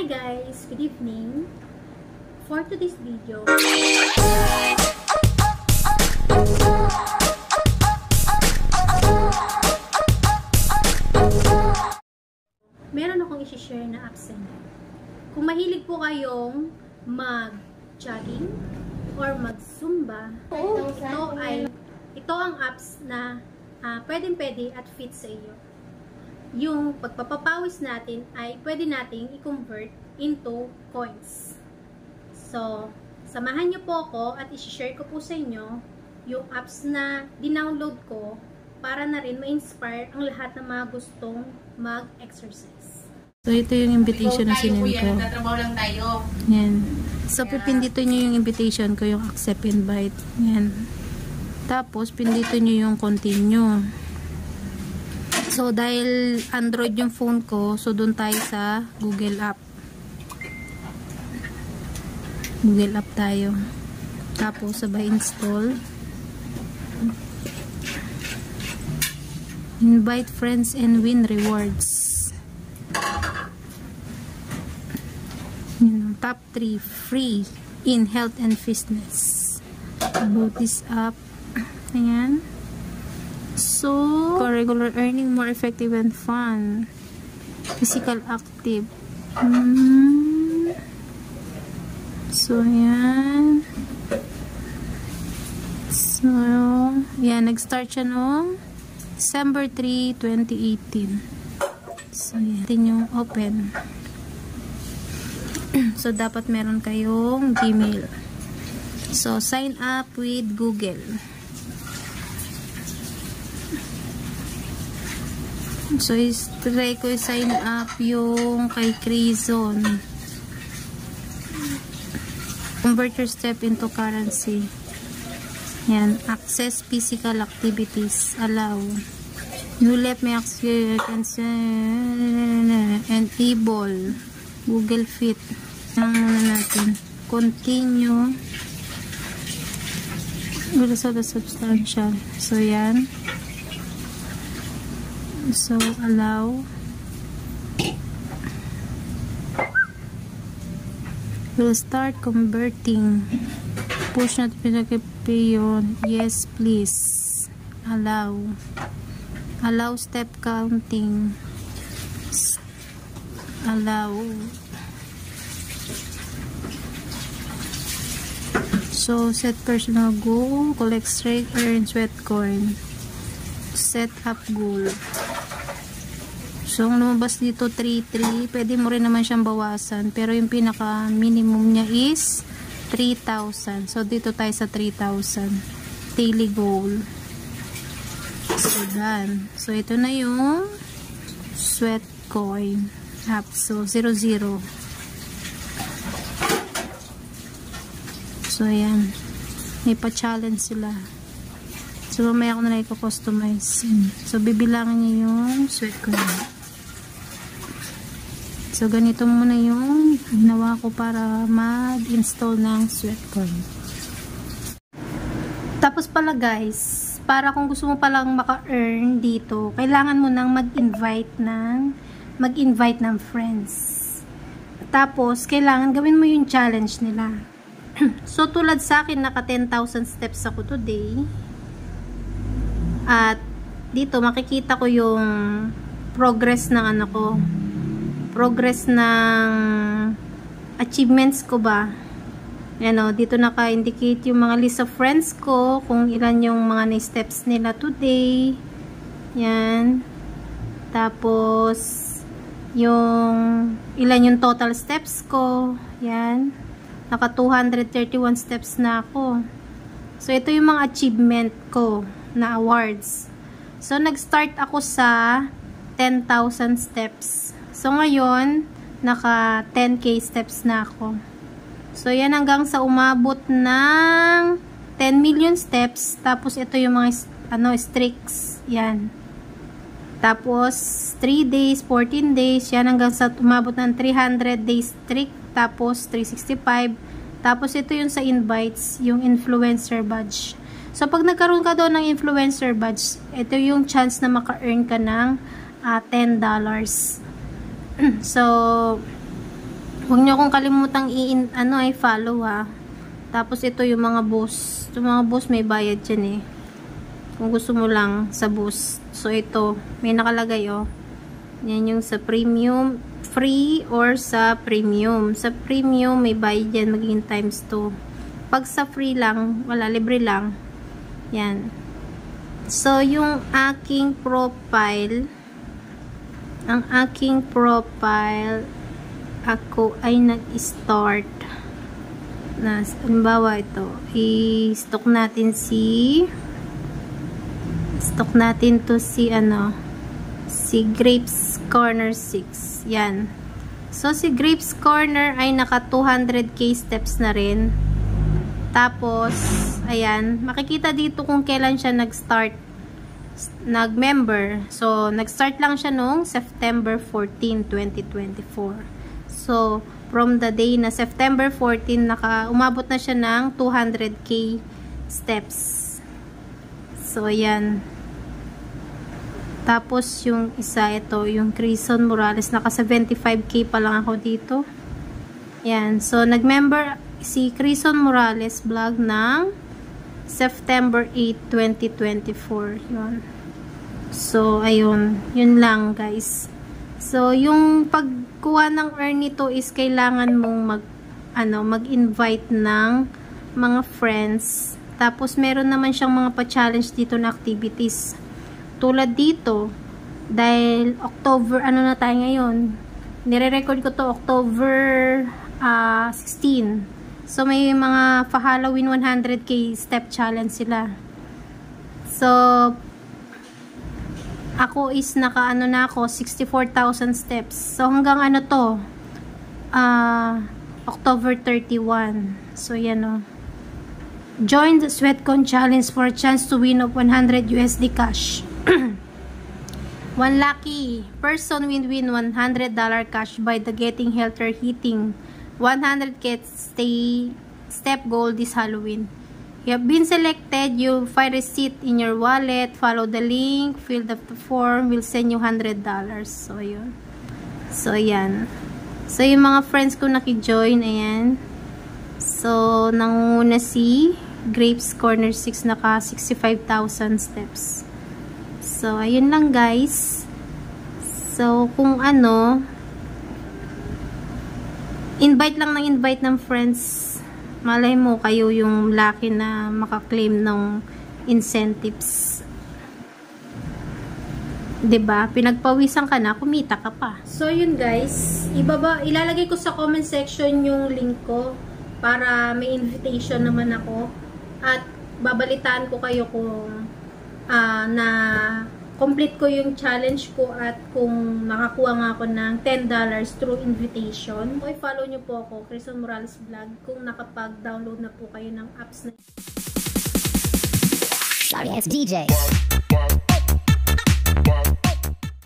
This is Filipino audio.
Hi guys, good evening. For today's video, meron akong i-share na apps na. Kung mahilig po kayong mag-jogging or mag-zumba, ito ang apps na pwedeng-pwede at fit sa iyo. Yung pagpapapawis natin ay pwede nating i-convert into coins. So, samahan niyo po ako at i-share ko po sa inyo yung apps na dinownload ko para na rin ma-inspire ang lahat ng mga gustong mag-exercise. So, ito yung invitation na sinend ko. Tatrabaho lang tayo. Yan. So, pipindutin nyo yung invitation ko, yung accept invite. Yan. Tapos, pindutin nyo yung continue. So, dahil Android yung phone ko, so doon tayo sa Google App. Google App tayo. Tapos, sabay install. Invite friends and win rewards. Top 3 free in health and fitness. About this app. Ayan. So, for regular earning, more effective and fun. Physical active. So, ayan. So, ayan. Nag-start siya noong December 3, 2018. So, ayan. Ito yung open. So, dapat meron kayong Gmail. So, sign up with Google. So, try ko sign up yung kay Crazon. Convert your step into currency. Yan. Access physical activities. Allow. You let me access enable. Google Fit. Ang muna natin. Continue. Gusto the substantial. So, yan. So, allow. We'll start converting. Push notification. Yes, please. Allow. Allow step counting. Allow. So, set personal goal. Collect straight earn sweat coin. Set up goal. So, ang lumabas dito 3,300. Pwede mo rin naman siyang bawasan. Pero yung pinaka minimum niya is 3,000. So, dito tayo sa 3,000. Daily goal. So, done. So, ito na yung sweat coin app. So, 0,0. So, ayan. May pa-challenge sila. So, mamaya ko na lang i-customize. So, bibilangin niyo yung sweat coin. So, ganito muna yung ginawa ko para mag-install ng sweat coin. Tapos pala guys, para kung gusto mo palang maka-earn dito, kailangan mo nang mag-invite ng friends. Tapos, kailangan gawin mo yung challenge nila. So, tulad sa akin, naka 10,000 steps ako today. At, dito, makikita ko yung progress ng ano ko. Progress ng achievements ko ba. Yan o, dito naka-indicate yung mga list of friends ko, kung ilan yung mga na-steps nila today. Yan. Tapos, yung ilan yung total steps ko. Yan. Naka 231 steps na ako. So, ito yung mga achievement ko na awards. So, nag-start ako sa 10,000 steps. So, ngayon, naka 10k steps na ako. So, yan hanggang sa umabot ng 10 million steps. Tapos, ito yung mga streaks. Yan. Tapos, 3 days, 14 days. Yan hanggang sa umabot ng 300 days streak. Tapos, 365. Tapos, ito yung sa invites, yung influencer badge. So, pag nagkaroon ka doon ng influencer badge, ito yung chance na maka-earn ka ng $10. So, Huwag niyo akong kalimutang i-follow ha. Tapos ito yung mga boost. Yung mga boost may bayad dyan eh. Kung gusto mo lang sa boost. So ito, may nakalagay oh. Yan yung sa premium, free or sa premium. Sa premium may bayad dyan, magiging times 2. Pag sa free lang, wala, libre lang. Yan. So yung aking profile, ako ay nag-start na, halimbawa ito, i-stock natin to si Grapes Corner 6. Yan. So si Grapes Corner ay naka 200k steps na rin. Tapos ayan, makikita dito kung kailan siya nag-member. So nag-start lang siya noong September 14, 2024. So, from the day na September 14, umabot na siya ng 200k steps. So, ayan. Tapos, yung isa, ito, yung Crison Morales, naka 75k pa lang ako dito. Ayan. So, nag-member si Crison Morales vlog ng September 8, 2024. Yun. So, ayun. Yun lang, guys. So, yung pagkuha ng earn nito is kailangan mong mag-invite ng mga friends. Tapos, meron naman siyang mga pa-challenge dito na activities. Tulad dito, dahil October, na tayo ngayon? Nire-record ko to October 16. So, may mga pa-Halloween 100k step challenge sila. So, ako is naka na ako 64,000 steps. So hanggang October 31. So yan o. Join the Sweatcon challenge for a chance to win of 100 USD cash. One lucky person will win $100 cash by the Getting Healthier hitting 100k step goal this Halloween. You have been selected. You'll find a receipt in your wallet. Follow the link. Fill the form. We'll send you $100. So, yun. So, yan. So, yung mga friends ko naki-join. Ayan. So, nanguna si Grapes Corner 6. Naka 65,000 steps. So, ayun lang guys. So, kung invite lang ng friends. Malay mo kayo yung lucky na makaklaim ng incentives. 'Di ba? Pinagpawisan ka na, kumita ka pa. So yun guys, ilalagay ko sa comment section yung link ko para may invitation naman ako at babalitaan ko kayo kung na complete ko yung challenge ko at kung nakakuha nga ako ng $10 through invitation. Okay, follow nyo po ako, Crison Morales Vlog, kung nakapag-download na po kayo ng apps na. Sorry, it's DJ.